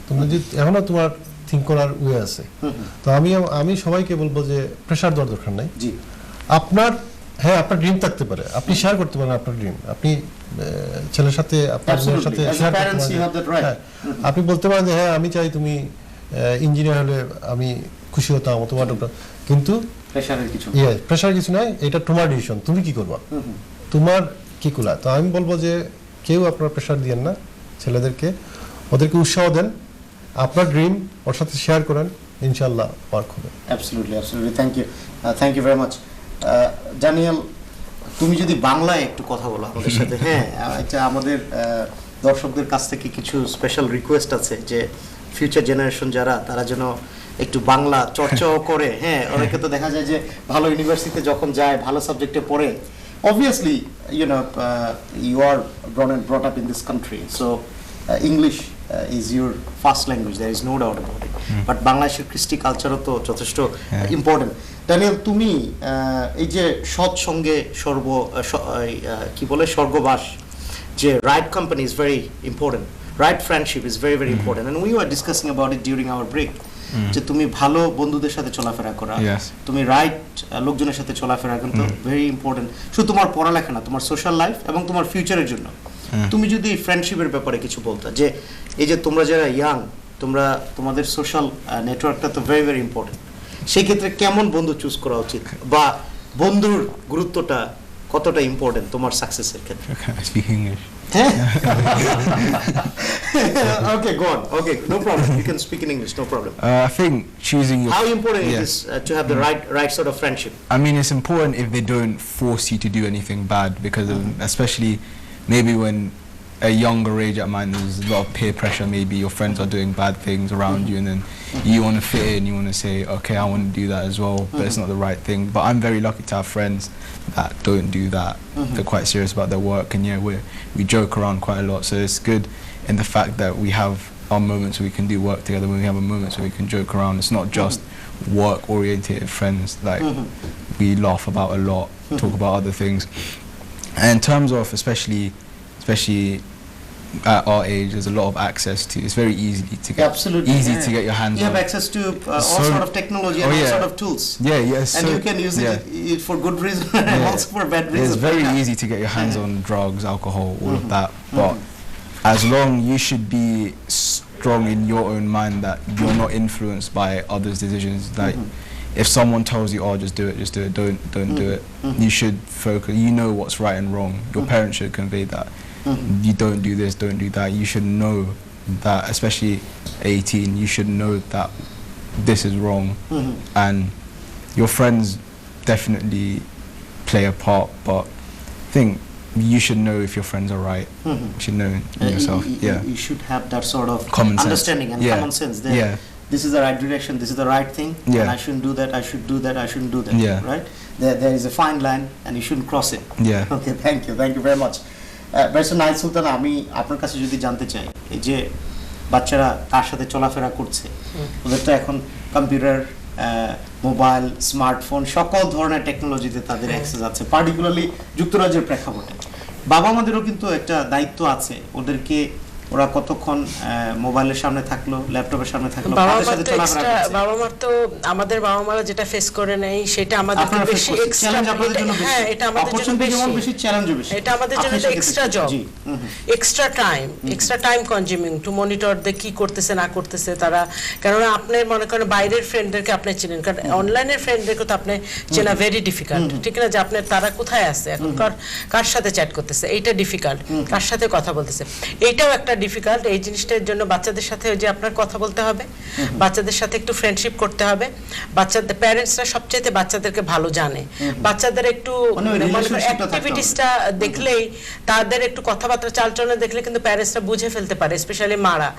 তুমি যদি এখনো তোমার থিঙ্ক করার ওয়ে আছে। তো আমি সবাইকে বলবো যে প্রেশার দেওয়ার দরকার নাই। আপনার আপনার ড্রিম থাকতে পারে, আপনি শেয়ার করতে পারেন আপনার ড্রিম, আপনি ছেলের সাথে আপনার মেয়ের সাথে শেয়ার করতে পারেন। আপনি বলতে পারেন যে হ্যাঁ আমি চাই তুমি ইঞ্জিনিয়ার হলে আমি খুশি হতাম অথবা ডক্টর, কিন্তু প্রেশার কিছু নাই, এটা তোমার ডিসিশন, তুমি কি করবা, তোমার কি কুলা। তো আমি বলবো যে কেউ আপনার প্রেশার দিয়েন না ছেলেদেরকে, ওদেরকে উৎসাহ দেন, আপনার ড্রিম ওর সাথে শেয়ার করেন, ইনশাআল্লাহ ওয়ার্ক হবে। Absolutely, thank you very much. জানিয়াল, তুমি যদি বাংলায় একটু কথা বলো আমাদের সাথে। হ্যাঁ, এটা আমাদের দর্শকদের কাছ থেকে কিছু স্পেশাল রিকোয়েস্ট আছে যে ফিউচার জেনারেশন যারা, তারা যেন একটু বাংলা চর্চাও করে। হ্যাঁ, অনেকে তো দেখা যায় যে ভালো ইউনিভার্সিটিতে যখন যায়, ভালো সাবজেক্টে পড়ে, obviously you are born and brought up in this country, so English is your first language, there is no doubt about it. But বাংলাদেশের কৃষ্টি কালচারও তো যথেষ্ট ইম্পর্টেন্ট। ড্যানিয়েল, তুমি এই যে সৎসঙ্গে কি বলে স্বর্গবাস, যে right company is very important, right friendship is very very important, and we were discussing about it during our break, যে তুমি ভালো বন্ধুদের সাথে চলাফেরা করা, তুমি রাইট লোকজনের সাথে চলাফেরা কিন্তু ভেরি ইম্পর্টেন্ট, শুধু তোমার পড়ালেখা না, তোমার সোশ্যাল লাইফ এবং তোমার ফিউচারের জন্য। তুমি যদি ফ্রেন্ডশিপের ব্যাপারে কিছু বলতে, যে এই যে তোমরা যারা ইয়াং, তোমাদের সোশ্যাল নেটওয়ার্কটা তো ভেরি ভেরি ইম্পর্টেন্ট, সেই ক্ষেত্রে কেমন বন্ধু চুজ করা উচিত, বা বন্ধুর গুরুত্বটা কতটা ইম্পর্টেন্ট তোমার সাকসেসের ক্ষেত্রে? Speak English. Okay, go on. Okay, no problem. You can speak in English, no problem. I think choosing your... How important it is to have the right sort of friendship? I mean, it's important if they don't force you to do anything bad, because of, especially maybe when a younger age at mine, there's a lot of peer pressure. Maybe your friends are doing bad things around you, and then you want to fit in. You want to say, okay, I want to do that as well, but it's not the right thing. But I'm very lucky to have friends that don't do that. They're quite serious about their work, and yeah, we joke around quite a lot. So it's good in the fact that we have our moments where we can do work together. When we have our moments where we can joke around, it's not just work-oriented friends. Like we laugh about a lot, talk about other things. And in terms of especially at our age, there's a lot of access to. It's very easy to get. Absolutely. Easy to get your hands You on. have access to all sort of technology and all sort of tools. Yes. And you can use it for good reason and also for bad reason. It's very easy to get your hands on drugs, alcohol, all of that. But as long you should be strong in your own mind that you're not influenced by others' decisions. Like if someone tells you, "Oh, just do it," don't do it. You should focus. You know what's right and wrong. Your parents should convey that. You don't do this, don't do that. You should know that, especially 18, you should know that this is wrong. And your friends definitely play a part, but I think you should know if your friends are right. You should know yourself. You should have that sort of common understanding sense. and common sense. That this is the right direction, this is the right thing, and I shouldn't do that, I should do that, I shouldn't do that. Right? There is a fine line and you shouldn't cross it. Okay, thank you very much. Barrister Nahid Sultan, আমি আপনার কাছে যদি জানতে চাই, এই যে বাচ্চারা তার সাথে চলাফেরা করছে, ওদের তো এখন কম্পিউটার, মোবাইল, স্মার্টফোন, সকল ধরনের টেকনোলজিতে তাদের অ্যাক্সেস আছে, পার্টিকুলারলি যুক্তরাজ্যের প্রেক্ষাপটে। বাবা আমাদেরও কিন্তু একটা দায়িত্ব আছে, ওদেরকে ওরা কতক্ষণ মোবাইলের সামনে থাকলো, ল্যাপটপের সামনে থাকলো, তাদের সাথে চলাফেরা করছে। বাবা মার তো আমাদের বাবা মারা যেটা ফেস করে নেই সেটা আমাদের বেশি এক্সট্রা, হ্যাঁ এটা আমাদের জন্য বেশি চ্যালেঞ্জ, এটা আমাদের জন্য একটা extra job, extra time consuming to monitor they কি করতেছে না করতেছে তারা। কারণ আপনি মনে করেন বাইরের ফ্রেন্ডদেরকে আপনি চিনেন, কারণ অনলাইনের ফ্রেন্ডদেরকে তো আপনি চেনা ভেরি ডিফিকাল্ট, ঠিক না? যে আপনার তারা কোথায় আছে এখন, কার সাথে চ্যাট করতেছে, এইটা ডিফিকাল্ট, কার সাথে কথা বলতেছে এইটাও একটা ডিফিকাল্ট। এই জিনিসটার জন্য বাচ্চাদের সাথে যে আপনার কথা বলতে হবে, বাচ্চাদের সাথে একটু ফ্রেন্ডশিপ করতে হবে। বাচ্চাদের প্যারেন্টসরা সবচেয়ে বাচ্চাদেরকে ভালো জানে, বাচ্চাদের একটু অ্যাক্টিভিটিসটা দেখলেই, তাদের একটু কথাবার্তা চালচলন দেখলে কিন্তু প্যারেন্টসরা বুঝে ফেলতে পারে, স্পেশালি মারা,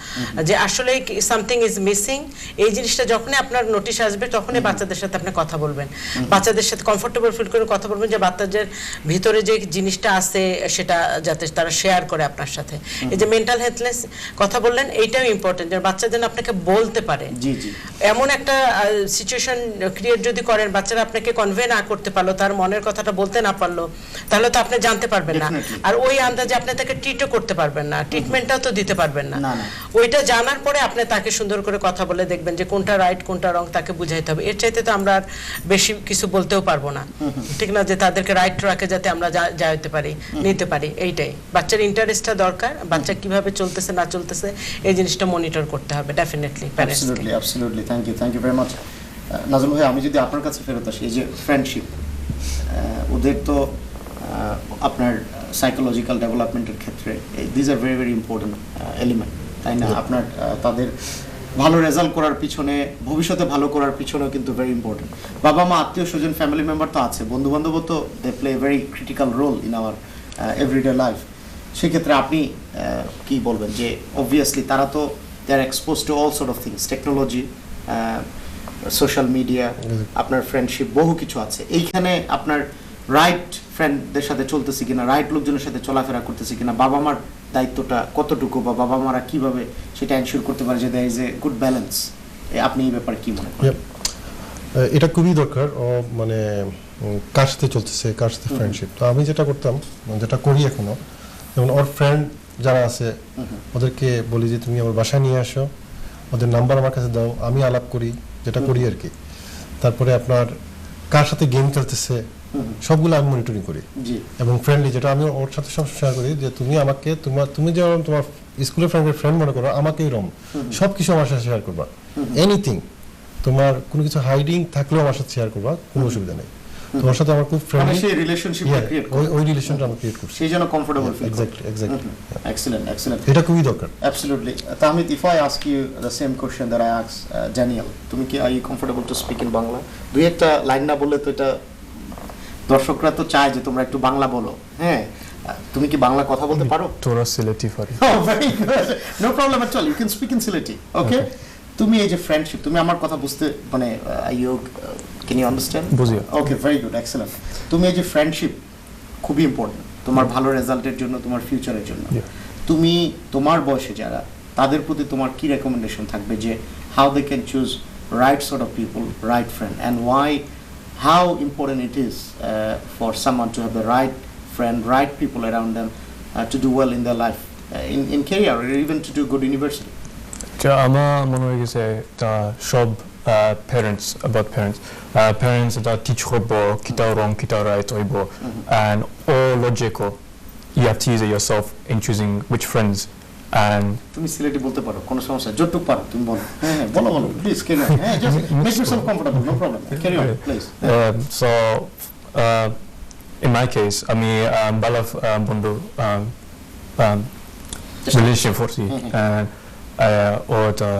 যে আসলে সামথিং ইজ মিসিং। এই জিনিসটা যখনই আপনার নোটিশ আসবে তখনই বাচ্চাদের সাথে আপনি কথা বলবেন, বাচ্চাদের সাথে কমফোর্টেবল ফিল করে কথা বলবেন, যে বাচ্চাদের ভিতরে যে জিনিসটা আছে সেটা যাতে তারা শেয়ার করে আপনার সাথে। এই যে মেন্টাল হেলথনেস কথা বললেন, এইটাও ইম্পর্টেন্ট, যে বাচ্চা যেন আপনাকে বলতে পারে। এমন একটা সিচুয়েশন ক্রিয়েট যদি করেন, বাচ্চারা আপনাকে কনভে না করতে পারলো, তার মনের কথাটা বলতে না পারলো, তাহলে তো আপনি জানতে পারবেন না, আর ওই আন্দাজে আপনি তাকে ট্রিটও করতে পারবেন না, ট্রিটমেন্টটাও তো দিতে পারবেন না। ওইটা জানার পরে আপনি তাকে সুন্দর করে কথা বলে দেখবেন যে কোনটা রাইট কোনটা রং, তাকে বুঝাইতে হবে। এর চাইতে তো আমরা আর বেশি কিছু বলতেও পারবো না, ঠিক না? যে তাদেরকে রাইট ট্র্যাকে যাতে আমরা যাইতে পারি, নিতে পারি, এইটাই বাচ্চার ইন্টারেস্টটা দরকার। বাচ্চা কিভাবে চলতেছে না চলতেছে এই জিনিসটা মনিটর করতে হবে ডেফিনেটলি প্যারেন্টসকে। Absolutely, thank you very much. Nazmul ভাই, আমি যদি আপনার কাছে ফেরত আসি, এই যে ফ্রেন্ডশিপ, ওদের তো আপনার সাইকোলজিক্যাল ডেভেলপমেন্টের ক্ষেত্রে this are very very important element, তাই না? আপনার তাদের ভালো রেজাল্ট করার পিছনে, ভবিষ্যতে ভালো করার পিছনেও কিন্তু ভেরি ইম্পর্টেন্ট। বাবা মা, আত্মীয় স্বজন, ফ্যামিলি মেম্বার তো আছে, বন্ধু বান্ধবও তো they play a very critical role in our everyday life. সেক্ষেত্রে আপনি কি বলবেন, যে অবভিয়াসলি তারা তো they are expose to all sort of things, technology, social media, আপনার ফ্রেন্ডশিপ, বহু কিছু আছে। এইখানে আপনার রাইট ফ্রেন্ডদের সাথে চলতেছি কিনা, রাইট লোকজনের সাথে চলাফেরা করতেছি কিনা, বাবা মার দায়িত্বটা কতটুকু বা বাবা মারা কিভাবে সেটা এনশিওর করতে পারে যে there is a good balance. আপনি এই ব্যাপারে কি মনে করেন? এটা খুবই দরকার। ও মানে কার সাথে চলতেছে, কার সাথে ফ্রেন্ডশিপ। তো আমি যেটা করতাম, যেটা করি এখনো, যেমন ওর ফ্রেন্ড যারা আছে ওদেরকে বলি যে তুমি আমার বাসায় নিয়ে আসো, ওদের নাম্বার আমার কাছে দাও, আমি আলাপ করি, যেটা করি আর কি। তারপরে আপনার কার সাথে গেম খেলতেছে সবগুলো আমি মনিটরিং করি এবং ফ্রেন্ডলি, যেটা আমি ওর সাথে সব শেয়ার করি যে তুমি আমাকে তুমি যেমন তোমার স্কুলের ফ্রেন্ডের ফ্রেন্ড মনে করো, আমাকে এরকম সব কিছু আমার সাথে শেয়ার করবা, এনিথিং, তোমার কোনো কিছু হাইডিং থাকলেও আমার সাথে শেয়ার করবা, কোনো অসুবিধা নেই। তোমার সাথে আমার খুব ফ্রেন্ডলি, সেই রিলেশনশিপটা ক্রিয়েট করব, ওই রিলেশনটা আমি ক্রিয়েট করছি, সেই জন্য কমফোর্টেবল ফিল। Exactly excellent. এটা খুবই দরকার। Absolutely. Tahmid, if I ask you the same question that I asked Daniel, তুমি কি are you comfortable to speak in Bangla? দুই একটা লাইন না বললে তো এটা দর্শকরা তো চায় যে তোমরা একটু বাংলা বলো। হ্যাঁ, তুমি কি বাংলা কথা বলতে পারো? তোরা সিলেটি পারি। Oh, very good. No problem at all. You can speak in Sylheti. Okay? তুমি এই যে ফ্রেন্ডশিপ, তুমি আমার কথা বুঝতে মানে can you understand? বুঝি। Okay, very good. Excellent. তুমি এই যে ফ্রেন্ডশিপ খুবই ইম্পর্টেন্ট তোমার ভালো রেজাল্টের জন্য, তোমার ফিউচারের জন্য। তুমি তোমার বয়সে যারা, তাদের প্রতি তোমার কি রেকমেন্ডেশন থাকবে যে how they can choose right sort of people, right friend, and why, how important it is for someone to have the right friend, right people around them to do well in their life, in career, or even to do good university? আমার মনে হয় গেছে সব parents that teach হইব কিটা wrong কিটা right হইব, and all logical. You have to use it yourself in choosing which friends. And তুমি সিলেটি বলতে পারো, কোনো সমস্যা, যতটুকু পারো তুমি বলো। হ্যাঁ বলো প্লিজ, কেন হ্যাঁ, just make yourself comfortable, no problem, carry on please. So in my case আমি বালাফ বন্ধু relation force and or the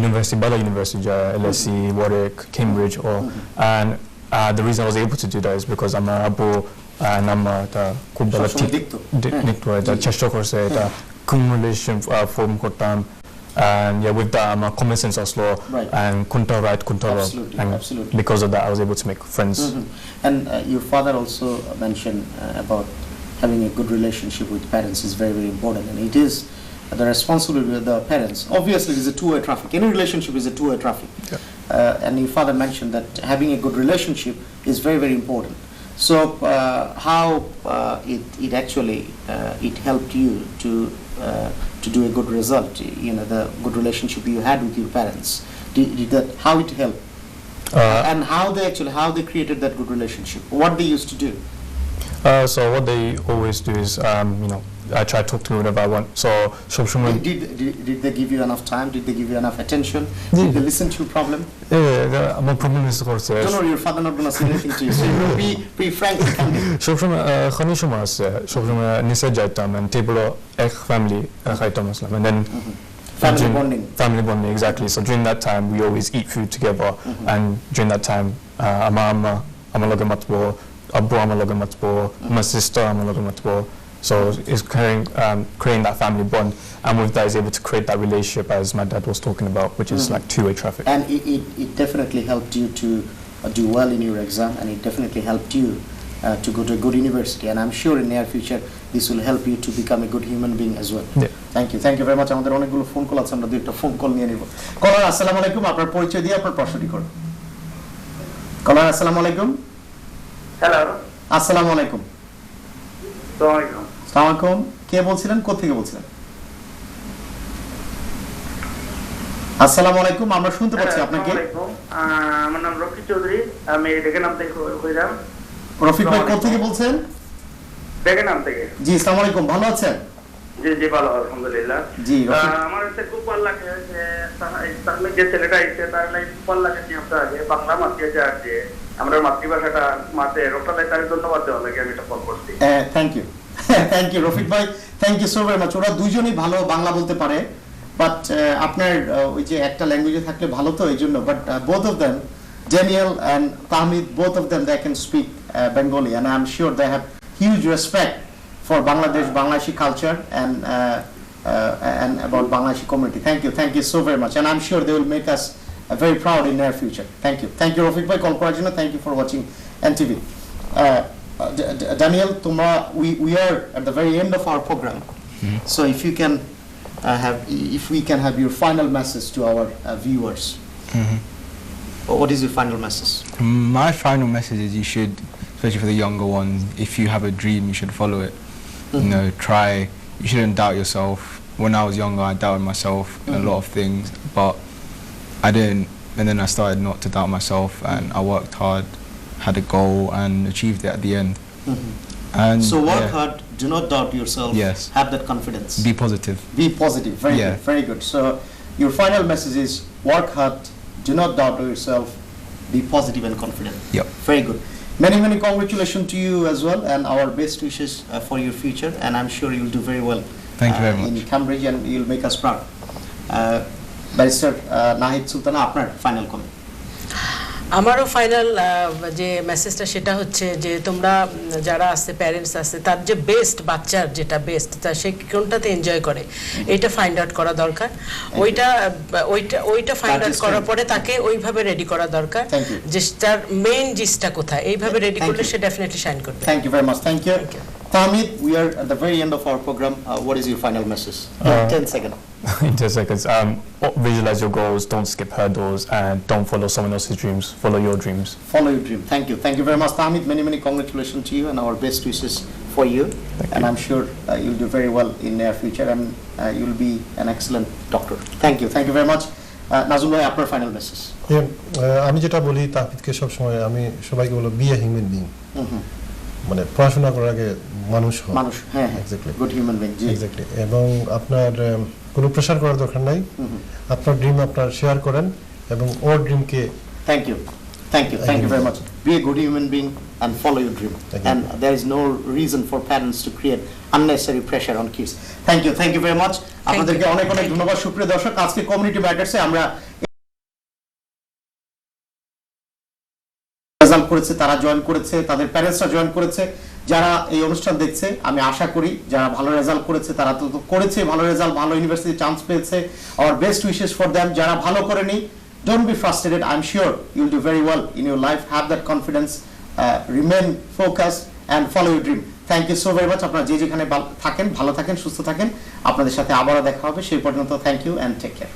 university, Bala University, LSE, Warwick, Cambridge, and the reason I was able to do that is because I'm a abo and I'm the kubala dicto the cheshire course the accumulation form kotam, and yeah, with that I'm a common sense Oslo and kunta right kunta wrong, and because of that I was able to make friends. And your father also mentioned about having a good relationship with parents is very, very important, and it is the responsibility of the parents. Obviously, it is a two-way traffic. Any relationship is a two-way traffic. And your father mentioned that having a good relationship is very, very important. So, how it actually it helped you to do a good result? You know, the good relationship you had with your parents. Did that? How it helped? And how they created that good relationship? What they used to do? So what they always do is, you know, I try to talk to them whenever I want. So, did they give you enough time? Did they give you enough attention? Did they listen to your problem? Yeah, my problem is of course. Don't worry, your father not gonna say anything to you. So you will be frank and candid. সবসময় খনি সময় আছে, সবসময় নিচে যাইতাম and table এক family খাইতাম আসলাম, and then family bonding exactly. So during that time we always eat food together, and during that time আমার লগে মাতবো, আব্বু আমার লগে মাতবো, my sister আমার লগে মাতবো. So it's creating that family bond, and with that is able to create that relationship as my dad was talking about, which is like two-way traffic. And it definitely helped you to do well in your exam, and it definitely helped you to go to a good university, and I'm sure in near future this will help you to become a good human being as well. Thank you very much. আমাদের অনেকগুলো phone call আছে, আমরা দুইটা phone call নিয়ে নিব। কলার আসসালামু আলাইকুম, আপনার পরিচয় দিয়ে আপনার প্রশ্নটি করুন। কলার আসসালামু আলাইকুম। হ্যালো, আসসালামু আলাইকুম। আসসালামু আলাইকুম। কে বলছিলেন, কোথা থেকে বলছিলেন? আসসালামু আলাইকুম, আমরা শুনতে পাচ্ছি আপনাকে। আমার নাম রফিক চৌধুরী, আমি ডেকেনাম থেকে কইলাম। রফিক ভাই কোথা থেকে বলছেন? ডেকেনাম থেকে। জি, আসসালামু আলাইকুম, ভালো আছেন? জি ভালো, আলহামদুলিল্লাহ। জি, আমার কাছে খুব ভালো লাগে যে তাহলে যে ছেলেটা এসে তার লাইফ ভালো লাগে যে আমরা আগে বাংলা মাতৃভাষা আছে, আমরা মাতৃভাষাটা মাতে রক্ষা দেয়, তার ধন্যবাদ দেওয়া লাগে, আমি এটা ফোন করছি। থ্যাংক ইউ রফিক ভাই, thank you so very much. ওরা দুইজনই ভালো বাংলা বলতে পারে, বাট আপনার ওই যে একটা ল্যাঙ্গুয়েজে থাকলে ভালো তো এই জন্য, but both of them, Daniel and Tahmid, both of them, they can speak Bengali, and I'm sure they have huge respect for Bangladesh, Bangladeshi culture, and about Bangladeshi community. Thank you so very much, and I'm sure they will make us very proud in near future. Thank you Rafik bhai, call করার জন্য, thank you for watching NTV. Daniel, we are at the very end of our program. So if you can if we can have your final message to our viewers. What is your final message? My final message is you should, especially for the younger ones, if you have a dream, you should follow it. You know, try. You shouldn't doubt yourself. When I was younger, I doubted myself in a lot of things, but I didn't. And then I started not to doubt myself, and I worked hard, had a goal, and achieved it at the end. And So work hard. Do not doubt yourself. Yes. Have that confidence. Be positive. Be positive. Very Yeah. good. Very good. So your final message is work hard. Do not doubt yourself. Be positive and confident. Yep. Very good. Many congratulations to you as well, and our best wishes for your future. And I'm sure you'll do very well. Thank you very in much. Cambridge, and you'll make us proud. Barrister Nahid Sultana, আপনার final comment. আমারও final যে মেসেজটা সেটা হচ্ছে যে তোমরা যারা আছে প্যারেন্টস আছে তার যে বেস্ট বাচ্চার যেটা বেস্ট তা সে কোনটাতে এনজয় করে এটা ফাইন্ড আউট করা দরকার ওইটা ফাইন্ড আউট করার পরে তাকে ওইভাবে রেডি করা দরকার Thank you. যে তার মেইন জিনিসটা কোথায় এইভাবে রেডি Thank করলে you. সে ডেফিনেটলি শাইন করবে Thank you very much. Thank you. Thank you. Tamid, we are at the very end of our program. What is your final message? 10 seconds. In 10 seconds, visualize your goals, don't skip hurdles, and don't follow someone else's dreams. Follow your dreams. Follow your dream. Thank you. Thank you very much, Tamid. Many congratulations to you, and our best wishes for you. And I'm sure you'll do very well in near future, and you'll be an excellent doctor. Thank you. Thank you very much. Nazul bhai, আপনার final message. আমি যেটা বলি তাহফিদকে সব সময় আমি সবাইকে বলবো B a human being, মানে পড়াশোনা করার আগে মানুষ হও। মানুষ, হ্যাঁ, এক্স্যাক্টলি, গুড হিউম্যান বিং। জি, এক্স্যাক্টলি। এবং আপনার কোনো প্রেশার করার দরকার নাই, আপনার ড্রিম আপনার শেয়ার করেন এবং ওর ড্রিমকে। Thank you. Thank you. Thank you very much. Be a good human being and follow your dream. Thank you. And there is no reason for parents to create unnecessary pressure on kids. Thank you. Thank you very much. আপনাদেরকে অনেক ধন্যবাদ সুপ্রিয় দর্শক। আজকে community ম্যাটারসে আমরা result করেছে, তারা join করেছে, তাদের প্যারেন্টসরা জয়েন করেছে। যারা এই অনুষ্ঠান দেখছে, আমি আশা করি যারা ভালো রেজাল্ট করেছে তারা তো করেছে ভালো রেজাল্ট, ভালো ইউনিভার্সিটি চান্স পেয়েছে। Our best wishes for them. যারা ভালো করেনি, don't be frustrated. I'm sure you'll do very well in your life. Have that confidence, remain focused and follow your dream. Thank you so very much. আপনারা যে যেখানে থাকেন, ভালো থাকেন, সুস্থ থাকেন। আপনাদের সাথে আবারও দেখা হবে। সেই পর্যন্ত thank you and take care.